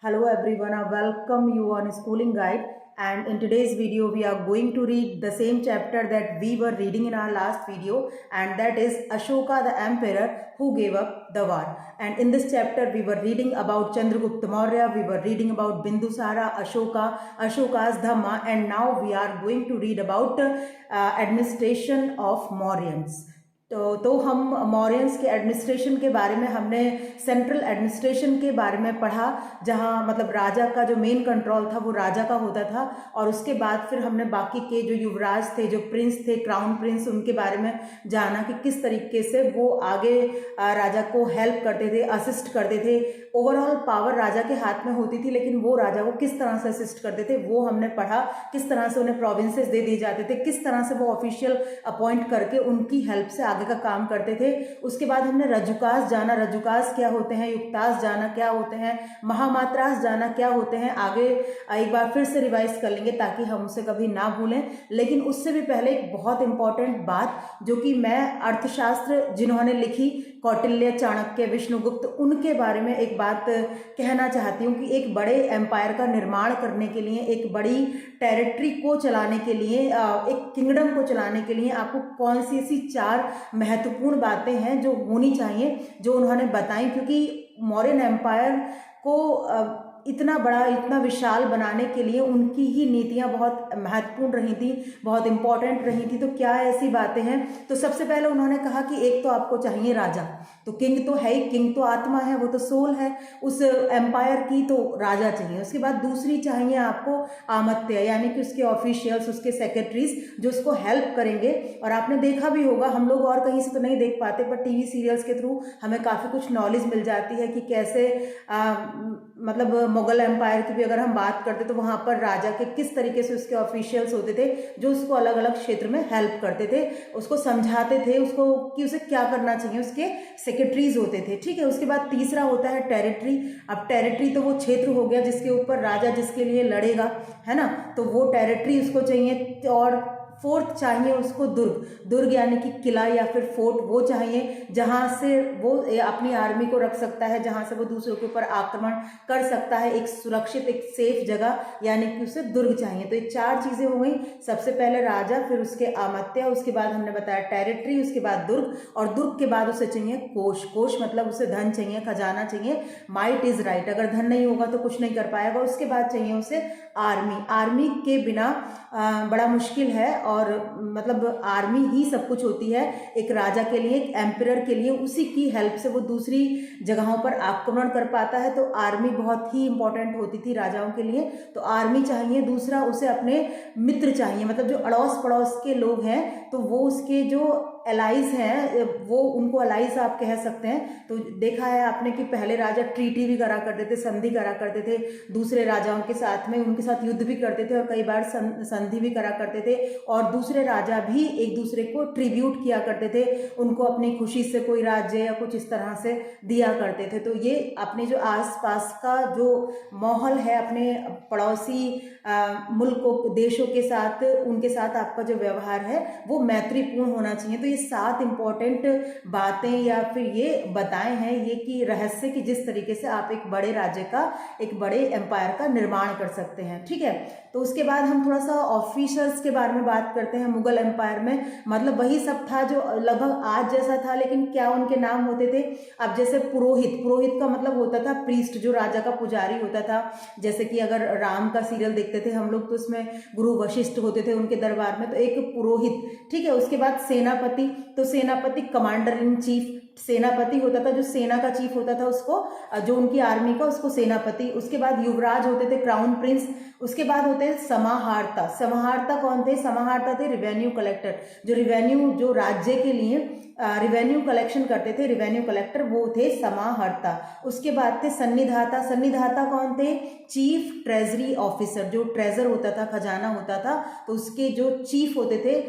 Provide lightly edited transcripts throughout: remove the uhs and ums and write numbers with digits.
Hello everyone, I welcome you on Schooling Guide, and in today's video we are going to read the same chapter that we were reading in our last video, and that is Ashoka the Emperor who gave up the war. And in this chapter we were reading about Chandragupta Maurya, we were reading about Bindusara, Ashoka's Dhamma, and now we are going to read about administration of Mauryans. तो हम मौर्यंस के administration के बारे में हमने central administration के बारे में पढ़ा, जहाँ मतलब राजा का जो मेन कंट्रोल था वो राजा का होता था, और उसके बाद फिर हमने बाकी के जो युवराज थे, जो प्रिंस थे, क्राउन प्रिंस, उनके बारे में जाना कि किस तरीके से वो आगे राजा को हेल्प करते थे, असिस्ट करते थे। ओवरऑल पावर राजा के हाथ में होती थी, लेकिन वो राजा को किस तरह से असिस्ट करते थे वो हमने पढ़ा। किस तरह से उन्हें प्रोविंसेस दे दिए जाते थे, किस तरह से वो ऑफिशियल अपॉइंट करके उनकी हेल्प से आगे का काम करते थे। उसके बाद हमने रजुकास जाना, रजुकास क्या होते हैं, युक्तास जाना क्या होते हैं, महामात्रास जाना क्या होते हैं। आगे एक बार फिर से रिवाइज कर लेंगे ताकि हम उसे कभी ना भूलें। लेकिन उससे भी पहले एक बहुत इंपॉर्टेंट बात, जो कि मैं अर्थशास्त्र जिन्होंने लिखी, कौटिल्य, चाणक्य, विष्णुगुप्त, उनके बारे में एक बात कहना चाहती हूँ कि एक बड़े एम्पायर का निर्माण करने के लिए, एक बड़ी टेरिटरी को चलाने के लिए, एक किंगडम को चलाने के लिए आपको कौन सी ऐसी 4 महत्वपूर्ण बातें हैं जो होनी चाहिए, जो उन्होंने बताई। क्योंकि मौर्यन एम्पायर को इतना बड़ा, इतना विशाल बनाने के लिए उनकी ही नीतियां बहुत महत्वपूर्ण रही थी, बहुत इंपॉर्टेंट रही थी। तो क्या ऐसी बातें हैं? तो सबसे पहले उन्होंने कहा कि एक तो आपको चाहिए राजा। तो किंग तो है ही, किंग तो आत्मा है, वो तो सोल है उस एम्पायर की, तो राजा चाहिए। उसके बाद दूसरी चाहिए आपको आमत्य, यानी कि उसके ऑफिशियल्स, उसके सेक्रेटरीज जो उसको हेल्प करेंगे। और आपने देखा भी होगा, हम लोग और कहीं से तो नहीं देख पाते, पर टीवी सीरियल्स के थ्रू हमें काफ़ी कुछ नॉलेज मिल जाती है कि कैसे मतलब मुगल एम्पायर की भी अगर हम बात करते तो वहाँ पर राजा के किस तरीके से उसके ऑफिशियल्स होते थे जो उसको अलग अलग क्षेत्र में हेल्प करते थे, उसको समझाते थे, उसको कि उसे क्या करना चाहिए, उसके सेक्रेटरीज होते थे। ठीक है। उसके बाद तीसरा होता है टेरिटरी। अब टेरिटरी तो वो क्षेत्र हो गया जिसके ऊपर राजा जिसके लिए लड़ेगा, है ना, तो वो टेरिटरी उसको चाहिए। और फोर्थ चाहिए उसको दुर्ग, दुर्ग यानी कि किला या फिर फोर्ट, वो चाहिए जहाँ से वो अपनी आर्मी को रख सकता है, जहाँ से वो दूसरों के ऊपर आक्रमण कर सकता है, एक सुरक्षित, एक सेफ जगह, यानी कि उसे दुर्ग चाहिए। तो ये 4 चीज़ें हो गई। सबसे पहले राजा, फिर उसके आमत्य, उसके बाद हमने बताया टेरिटरी, उसके बाद दुर्ग, और दुर्ग के बाद उसे चाहिए कोष। कोष मतलब उसे धन चाहिए, खजाना चाहिए। माइट इज राइट, अगर धन नहीं होगा तो कुछ नहीं कर पाएगा। उसके बाद चाहिए उसे आर्मी। आर्मी के बिना बड़ा मुश्किल है, और मतलब आर्मी ही सब कुछ होती है एक राजा के लिए, एक एम्परर के लिए। उसी की हेल्प से वो दूसरी जगहों पर आक्रमण कर पाता है। तो आर्मी बहुत ही इंपॉर्टेंट होती थी राजाओं के लिए। तो आर्मी चाहिए। दूसरा, उसे अपने मित्र चाहिए, मतलब जो अड़ोस पड़ोस के लोग हैं तो वो उसके जो एलाइज हैं, वो उनको अलाइज आप कह सकते हैं। तो देखा है आपने कि पहले राजा ट्रीटी भी करा करते थे, संधि करा करते थे दूसरे राजाओं के साथ में, उनके साथ युद्ध भी करते थे और कई बार संधि भी करा करते थे। और दूसरे राजा भी एक दूसरे को ट्रिब्यूट किया करते थे, उनको अपनी खुशी से कोई राज्य या कुछ इस तरह से दिया करते थे। तो ये अपने जो आसपास का जो माहौल है, अपने पड़ोसी मुल्कों, देशों के साथ, उनके साथ आपका जो व्यवहार है वो मैत्रीपूर्ण होना चाहिए। तो ये 7 इंपॉर्टेंट बातें या फिर ये बताए हैं ये कि रहस्य कि जिस तरीके से आप एक बड़े राज्य का, एक बड़े एम्पायर का निर्माण कर सकते हैं। ठीक है। तो उसके बाद हम थोड़ा सा ऑफिसर्स के बारे में बात करते हैं। मुगल एम्पायर में मतलब वही सब था जो लगभग आज जैसा था, लेकिन क्या उनके नाम होते थे। अब जैसे पुरोहित, पुरोहित का मतलब होता था प्रीस्ट, जो राजा का पुजारी होता था। जैसे कि अगर राम का सीरियल देखते थे हम लोग तो उसमें गुरु वशिष्ठ होते थे उनके दरबार में, तो एक पुरोहित। ठीक है। उसके बाद सेनापति, तो सेनापति कमांडर इन चीफ, सेनापति होता था जो सेना का चीफ होता था, उसको जो उनकी आर्मी का, उसको सेनापति। उसके बाद युवराज होते थे क्राउन प्रिंस। उसके बाद होते हैं समाहर्ता। समाहर्ता कौन थे? समाहर्ता थे रिवेन्यू कलेक्टर, जो रिवेन्यू, जो राज्य के लिए रिवेन्यू कलेक्शन करते थे, रिवेन्यू कलेक्टर, वो थे समाहर्ता। उसके बाद थे सन्निधाता। सन्निधाता कौन थे? चीफ ट्रेजरी ऑफिसर, जो ट्रेजर होता था, खजाना होता था, तो उसके जो चीफ होते थे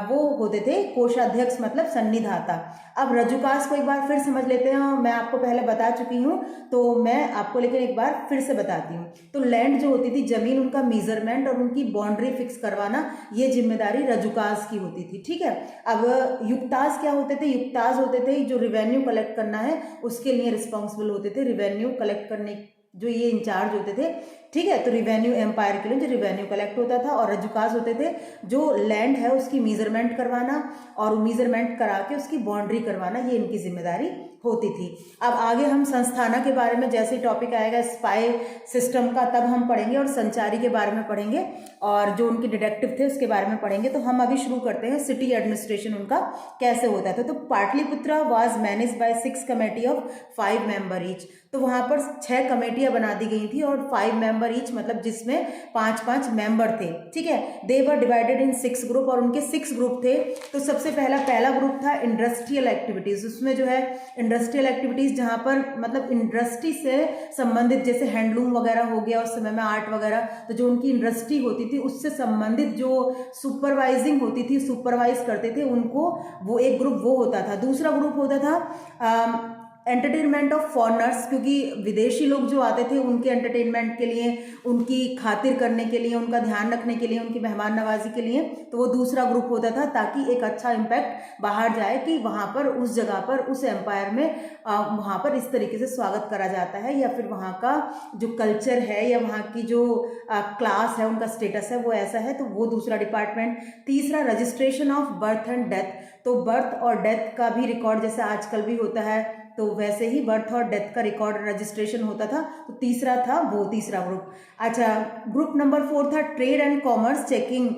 वो होते थे कोषाध्यक्ष, मतलब सन्निधाता। अब रजुकास को एक बार फिर समझ लेते हैं। मैं आपको पहले बता चुकी हूँ, तो मैं आपको लेकिन एक बार फिर से बताती हूँ। तो लैंड जो होती थी, जमीन, उनका मेजरमेंट और उनकी बाउंड्री फिक्स करवाना, ये जिम्मेदारी रजुकास की होती थी। ठीक है। अब युक्तास क्या होते थे? युक्तास होते थे जो रिवेन्यू कलेक्ट करना है उसके लिए रिस्पॉन्सिबल होते थे, रिवेन्यू कलेक्ट करने जो ये इंचार्ज होते थे, ठीक है। तो रिवेन्यू एम्पायर के लिए जो रिवेन्यू कलेक्ट होता था, और रजुकास होते थे जो लैंड है उसकी मेजरमेंट करवाना और मेजरमेंट करा के उसकी बाउंड्री करवाना, ये इनकी जिम्मेदारी होती थी। अब आगे हम संस्थाना के बारे में जैसे टॉपिक आएगा स्पाई सिस्टम का तब हम पढ़ेंगे, और संचारी के बारे में पढ़ेंगे, और जो उनके डिटेक्टिव थे उसके बारे में पढ़ेंगे। तो हम अभी शुरू करते हैं सिटी एडमिनिस्ट्रेशन उनका कैसे होता था। तो Pataliputra was manage by 6 committee of 5 member each. तो वहाँ पर 6 कमेटियाँ बना दी गई थी और 5 मेंबर ईच, मतलब जिसमें 5-5 मेंबर थे, ठीक है। दे वर डिवाइडेड इन 6 ग्रुप, और उनके 6 ग्रुप थे। तो सबसे पहला ग्रुप था इंडस्ट्रियल एक्टिविटीज़। उसमें जो है इंडस्ट्रियल एक्टिविटीज़ जहाँ पर मतलब इंडस्ट्री से संबंधित, जैसे हैंडलूम वगैरह हो गया उस समय में, आर्ट वगैरह, तो जो उनकी इंडस्ट्री होती थी उससे संबंधित जो सुपरवाइजिंग होती थी, सुपरवाइज करते थे उनको, वो एक ग्रुप वो होता था। दूसरा ग्रुप होता था एंटरटेनमेंट ऑफ फॉरनर्स, क्योंकि विदेशी लोग जो आते थे उनके एंटरटेनमेंट के लिए, उनकी खातिर करने के लिए, उनका ध्यान रखने के लिए, उनकी मेहमान नवाजी के लिए, तो वो दूसरा ग्रुप होता था, ताकि एक अच्छा इम्पैक्ट बाहर जाए कि वहाँ पर उस जगह पर उस एम्पायर में वहाँ पर इस तरीके से स्वागत करा जाता है, या फिर वहाँ का जो कल्चर है या वहाँ की जो क्लास है, उनका स्टेटस है वो ऐसा है, तो वो दूसरा डिपार्टमेंट। तीसरा registration of birth and death. तो बर्थ और डेथ का भी रिकॉर्ड जैसे आजकल भी होता है, तो वैसे ही बर्थ और डेथ का रिकॉर्ड रजिस्ट्रेशन होता था। तो तीसरा था वो तीसरा ग्रुप। अच्छा, ग्रुप नंबर 4 था ट्रेड एंड कॉमर्स चेकिंग।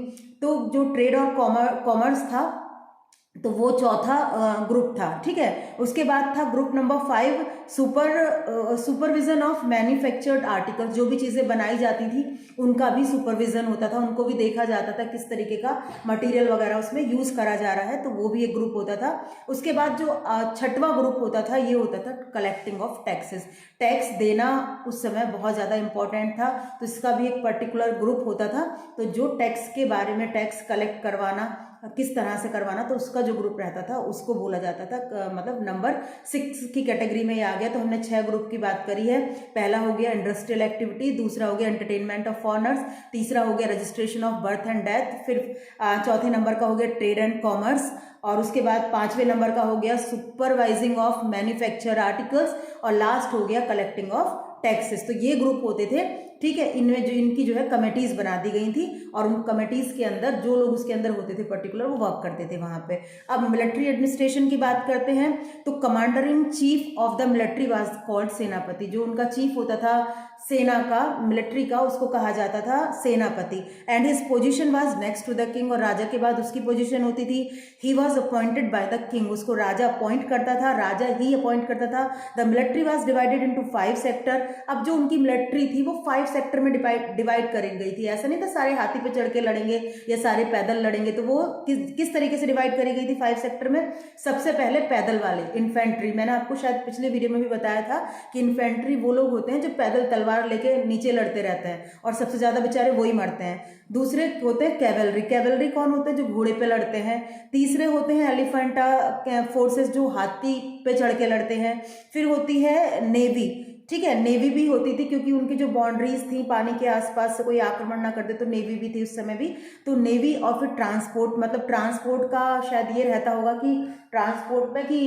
तो जो ट्रेड और कॉमर्स था तो वो चौथा ग्रुप था, ठीक है। उसके बाद था group number 5 supervision of manufactured articles. जो भी चीज़ें बनाई जाती थी उनका भी सुपरविजन होता था, उनको भी देखा जाता था किस तरीके का मटेरियल वगैरह उसमें यूज़ करा जा रहा है, तो वो भी एक ग्रुप होता था। उसके बाद जो छठवां ग्रुप होता था ये होता था कलेक्टिंग ऑफ टैक्सेस। टैक्स देना उस समय बहुत ज़्यादा इंपॉर्टेंट था, तो इसका भी एक पर्टिकुलर ग्रुप होता था। तो जो टैक्स के बारे में, टैक्स कलेक्ट करवाना किस तरह से करवाना, तो उसका जो ग्रुप रहता था उसको बोला जाता था, मतलब नंबर 6 की कैटेगरी में ये आ गया। तो हमने 6 ग्रुप की बात करी है। पहला हो गया इंडस्ट्रियल एक्टिविटी, दूसरा हो गया एंटरटेनमेंट ऑफ फॉरनर्स, तीसरा हो गया registration of birth and death, फिर चौथे नंबर का हो गया ट्रेड एंड कॉमर्स, और उसके बाद 5वें नंबर का हो गया सुपरवाइजिंग ऑफ मैन्युफैक्चर आर्टिकल्स, और लास्ट हो गया कलेक्टिंग ऑफ टैक्सेस। तो ये ग्रुप होते थे, ठीक है। इनमें जो इनकी जो है कमेटीज बना दी गई थी, और उन कमेटीज के अंदर जो लोग उसके अंदर होते थे पर्टिकुलर, वो वर्क करते थे वहां पे। अब मिलिट्री एडमिनिस्ट्रेशन की बात करते हैं, तो commander in chief of the military was called सेनापति। जो उनका चीफ होता था सेना का, मिलिट्री का, उसको कहा जाता था सेनापति। And his position was next to the king, और राजा के बाद उसकी पोजीशन होती थी। He was appointed by the king, उसको राजा अपॉइंट करता था, राजा ही अपॉइंट करता था। The military was divided into 5 sector. अब जो उनकी मिलिट्री थी वो 5 सेक्टर में डिवाइड करी गई थी। ऐसा नहीं था सारे हाथी पे चढ़ के लड़ेंगे या सारे पैदल लड़ेंगे, तो वो किस तरीके से डिवाइड करी गई थी 5 सेक्टर में। सबसे पहले पैदल वाले इन्फेंट्री, मैंने आपको शायद पिछले वीडियो में भी बताया था कि इन्फेंट्री वो लोग होते हैं जो पैदल तलवार लेके नीचे लड़ते रहते हैं, और सबसे ज्यादा बेचारे वही मरते हैं। दूसरे होते हैं कैवलरी। कैवलरी कौन होते हैं? जो घोड़े पे लड़ते हैं। तीसरे होते हैं एलिफेंटा फोर्सेस, जो हाथी पे चढ़ के लड़ते हैं। फिर होती है नेवी, ठीक है। नेवी भी होती थी क्योंकि उनकी जो बाउंड्रीज थी पानी के आसपास से कोई आक्रमण ना कर दे, तो नेवी भी थी उस समय भी। तो नेवी, और फिर ट्रांसपोर्ट, मतलब ट्रांसपोर्ट का शायद ये रहता होगा कि ट्रांसपोर्ट में कि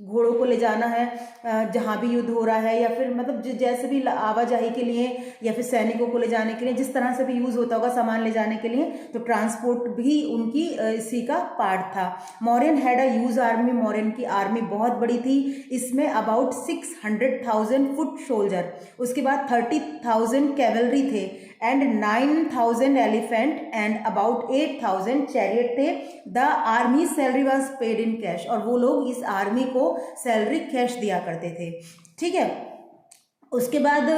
घोड़ों को ले जाना है जहाँ भी युद्ध हो रहा है, या फिर मतलब जैसे भी आवाजाही के लिए, या फिर सैनिकों को ले जाने के लिए, जिस तरह से भी यूज होता होगा सामान ले जाने के लिए, तो ट्रांसपोर्ट भी उनकी इसी का पार्ट था। Mauryan had a huge army. Mauryan की आर्मी बहुत बड़ी थी, इसमें अबाउट 600,000 फुट सोल्जर, उसके बाद 30,000 कैवलरी थे, and 9,000 elephant, and about 8,000 chariot थे। The army salary was paid in cash, और वो लोग इस आर्मी को सैलरी कैश दिया करते थे, ठीक है। उसके बाद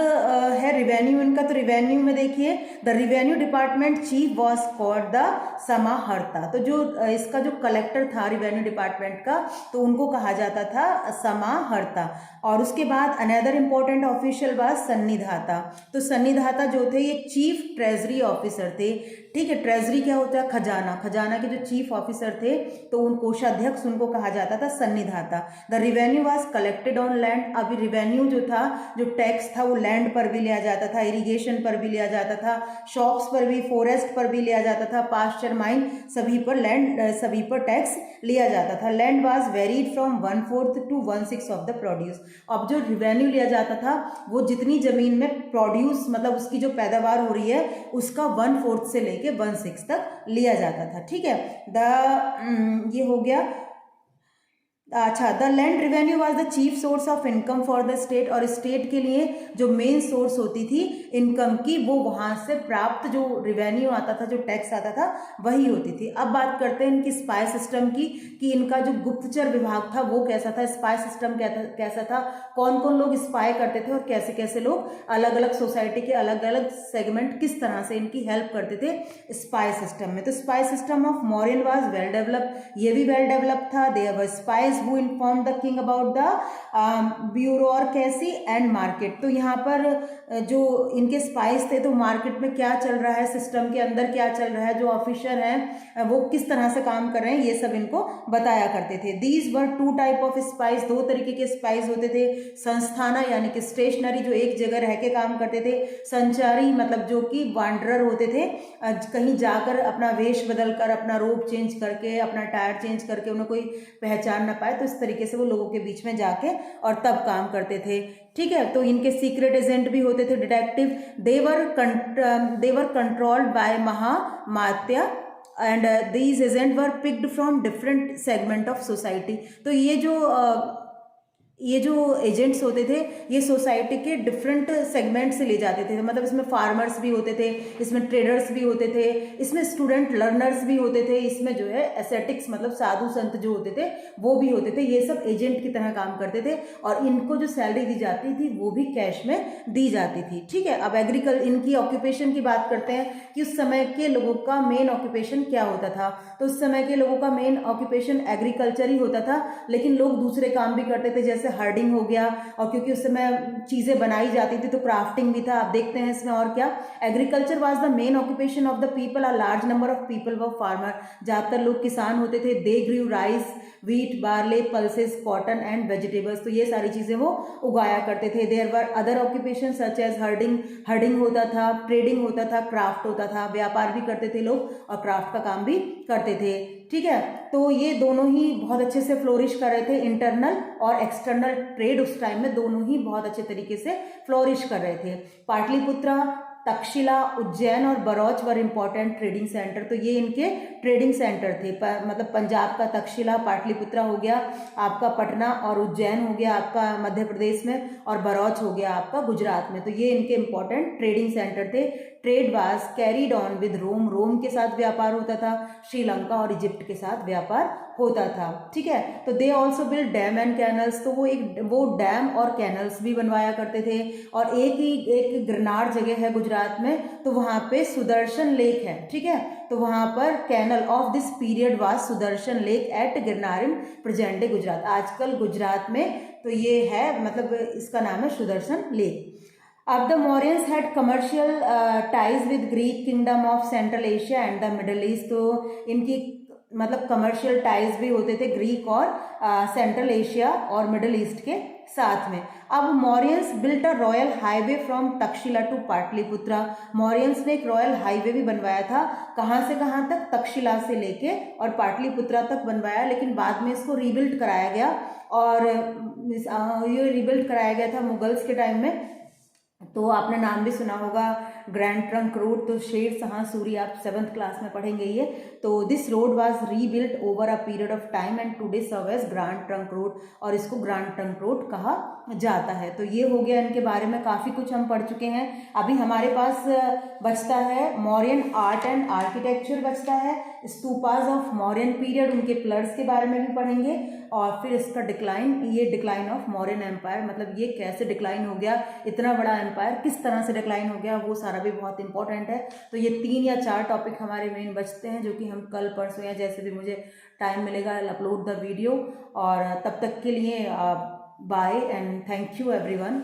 है रिवेन्यू इनका। तो रिवेन्यू में देखिए, the revenue department chief was called the समाहर्ता। तो जो इसका जो कलेक्टर था रिवेन्यू डिपार्टमेंट का, तो उनको कहा जाता था समाहर्ता। और उसके बाद अनदर इंपॉर्टेंट ऑफिशियल वाज सन्निधाता। तो सन्निधाता जो थे ये चीफ ट्रेजरी ऑफिसर थे, ठीक है। ट्रेजरी क्या होता है? खजाना। खजाना के जो चीफ ऑफिसर थे तो उन कोषाध्यक्ष उनको कहा जाता था Sannidhata. The revenue was collected on land. अभी रिवेन्यू जो था, जो टैक्स था वो लैंड पर भी लिया जाता था, इरिगेशन पर भी लिया जाता था, शॉप्स पर भी, फॉरेस्ट पर भी लिया जाता था, पास्चर, माइन, सभी पर टैक्स लिया जाता था। Land was varied from 1/4 to 1/6 of the produce. अब जो रिवेन्यू लिया जाता था वो जितनी जमीन में प्रोड्यूस मतलब उसकी जो पैदावार हो रही है उसका 1/4 से लेके 1/6 तक लिया जाता था। ठीक है, ये हो गया। अच्छा, the land revenue was the chief source of income for the state, और स्टेट के लिए जो मेन सोर्स होती थी इनकम की वो वहां से प्राप्त जो रेवेन्यू आता था, जो टैक्स आता था वही होती थी। अब बात करते हैं इनकी स्पाई सिस्टम की कि इनका जो गुप्तचर विभाग था वो कैसा था, स्पाई सिस्टम कैसा था, कौन कौन लोग स्पाई करते थे और कैसे कैसे लोग अलग अलग सोसाइटी के अलग अलग सेगमेंट किस तरह से इनकी हेल्प करते थे स्पाई सिस्टम में। तो spy system of Mauryan was well developed, ये भी वेल डेवलप्ड था। There were spies who informed the king about the bureaucracy and market। तो यहाँ पर जो इनके स्पाइस थे तो मार्केट में क्या चल रहा है, सिस्टम के अंदर क्या चल रहा है, जो ऑफिसर हैं वो किस तरह से काम कर रहे हैं, ये सब इनको बताया करते थे। These were 2 type of spice, 2 तरीके के स्पाइस होते थे। संस्थाना यानी कि स्टेशनरी, जो एक जगह रह के काम करते थे। संचारी मतलब जो कि वांडरर होते थे, कहीं जाकर अपना वेश बदल कर, अपना रोब चेंज करके, अपना टायर चेंज करके उन्हें कोई पहचान ना पाए तो इस तरीके से वो लोगों के बीच में जाके और तब काम करते थे। ठीक है, तो इनके सीक्रेट एजेंट भी होते थे, detective. They were controlled by Mahamatya and these agent were picked from different segment of society. तो ये जो एजेंट्स होते थे ये सोसाइटी के डिफरेंट सेगमेंट से ले जाते थे। मतलब इसमें फार्मर्स भी होते थे, इसमें ट्रेडर्स भी होते थे, इसमें स्टूडेंट लर्नर्स भी होते थे, इसमें जो है एसेटिक्स मतलब साधु संत जो होते थे वो भी होते थे। ये सब एजेंट की तरह काम करते थे और इनको जो सैलरी दी जाती थी वो भी कैश में दी जाती थी। ठीक है, अब इनकी ऑक्यूपेशन की बात करते हैं कि उस समय के लोगों का मेन ऑक्यूपेशन क्या होता था। तो उस समय के लोगों का मेन ऑक्यूपेशन एग्रीकल्चर ही होता था, लेकिन लोग दूसरे काम भी करते थे, जैसे हर्डिंग हो गया, और क्योंकि उस समय चीजें बनाई जाती थी तो क्राफ्टिंग भी था। आप देखते हैं इसमें और क्या, agriculture was the main occupation of the people, a large number of people were farmer. ज्यादातर लोग किसान होते थे। They grew rice, wheat, barley, pulses, cotton and vegetables. तो ये सारी चीजें वो उगाया करते थे। There were other occupation such as herding होता था, ट्रेडिंग होता था, क्राफ्ट होता था, व्यापार भी करते थे लोग और क्राफ्ट का काम भी करते थे। ठीक है, तो ये दोनों ही बहुत अच्छे से फ्लोरिश कर रहे थे। इंटरनल और एक्सटर्नल ट्रेड उस टाइम में दोनों ही बहुत अच्छे तरीके से फ्लोरिश कर रहे थे। पाटलिपुत्रा, तक्षशिला, उज्जैन और बरौच वर इंपॉर्टेंट ट्रेडिंग सेंटर। तो ये इनके ट्रेडिंग सेंटर थे। मतलब पंजाब का तक्षशिला, पाटलिपुत्रा हो गया आपका पटना, और उज्जैन हो गया आपका मध्य प्रदेश में, और बरौच हो गया आपका गुजरात में। तो ये इनके इंपॉर्टेंट ट्रेडिंग सेंटर थे। Trade was carried on with Rome के साथ व्यापार होता था, श्रीलंका और इजिप्ट के साथ व्यापार होता था। ठीक है, तो they also build dam and canals. तो वो डैम और कैनल्स भी बनवाया करते थे। और एक गिरनार जगह है गुजरात में, तो वहां पे सुदर्शन लेक है। ठीक है, तो वहां पर canal of this period was Sudarshan lake at Girnar in present day Gujarat. आजकल गुजरात में तो ये है, मतलब इसका नाम है सुदर्शन लेक। अब the Mauryans had commercial ties with Greek kingdom of central Asia and the middle east. तो इनकी मतलब कमर्शियल टाइज भी होते थे ग्रीक और सेंट्रल एशिया और मिडल ईस्ट के साथ में। अब Mauryans built a royal highway from Takshashila to Pataliputra. Mauryans ने एक रॉयल हाईवे भी बनवाया था। कहाँ से कहाँ तक? तक्षशिला से लेके और पाटलिपुत्रा तक बनवाया, लेकिन बाद में इसको रीबिल्ड कराया गया। और ये रीबिल्ड कराया गया था मुगल्स के टाइम में। तो आपने नाम भी सुना होगा ग्रैंड ट्रंक रोड। तो शेर शाह सूरी आप 7th क्लास में पढ़ेंगे ये। तो this road was rebuilt over a period of time and today serve as Grand Trunk Road, और इसको ग्रैंड ट्रंक रोड कहा जाता है। तो ये हो गया, इनके बारे में काफ़ी कुछ हम पढ़ चुके हैं। अभी हमारे पास बचता है मौर्यन आर्ट एंड आर्किटेक्चर बचता है, स्तूपाज ऑफ मौर्यन पीरियड, उनके पिलर्स के बारे में भी पढ़ेंगे, और फिर इसका डिक्लाइन, ये डिक्लाइन ऑफ मौर्यन एम्पायर, मतलब ये कैसे डिक्लाइन हो गया, इतना बड़ा एम्पायर किस तरह से डिक्लाइन हो गया, वो सारा भी बहुत इंपॉर्टेंट है। तो ये 3 या 4 टॉपिक हमारे मेन बचते हैं, जो कि हम कल परसों या जैसे भी मुझे टाइम मिलेगा अपलोड द वीडियो। और तब तक के लिए bye and thank you everyone.